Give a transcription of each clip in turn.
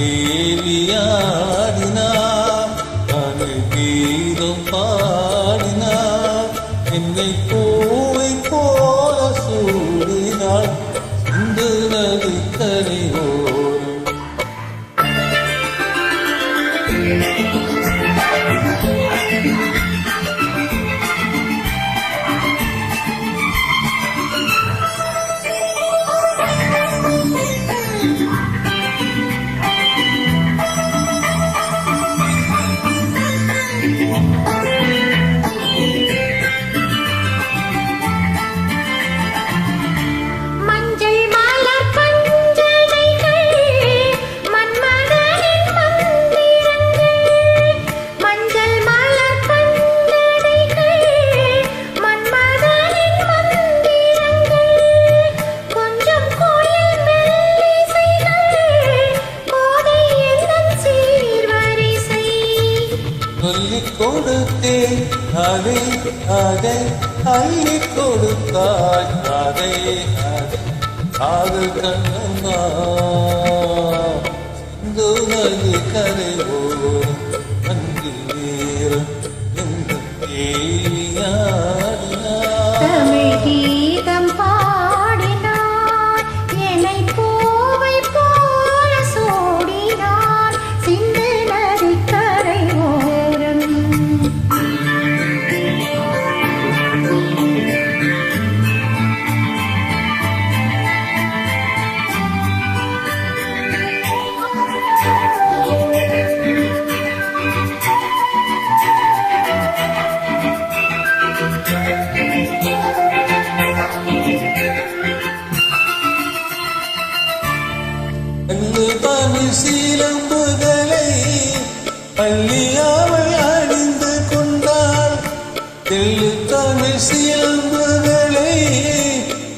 தேவியாடினார், தமிழ் கீதம் பாடினார், என்னை பூவை போல சூடினாள் சிந்து நதி கரையோரம். சொல்லிக் கொடுத்தேன் அதை அதை அள்ளிக் கொடுத்தாய் அதை அதை காதல் கண்ணம்மா சிந்து நதி கரையோரம் அங்கு நேரம் எந்த தேவியாடினார். தமிழ் கீதம் பாடினார், என்னை பூவை போல சூடினார் சிந்து நதி கரையோரம். தமிழ் சீலம்புகளை பள்ளியாவல் அணிந்து கொண்டாள், தெள்ளு தமிழ் சீலம்புகளை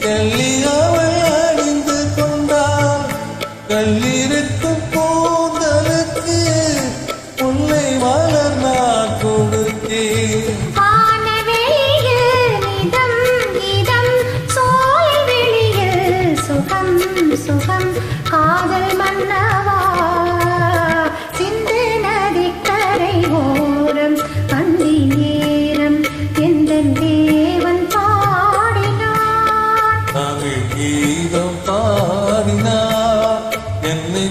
பள்ளியாவல் அணிந்து கொண்டாள், கல்லிருக்கும் கூந்தலுக்கு முல்லை மலர் நான் கொடுத்தேன். சுகம் காதல் மன்னவா சிந்து நதி கரையோரம் பந்தி நேரம் எந்த தேவன் பாடினார், தமிழ் கீதம் பாடினார், என்னை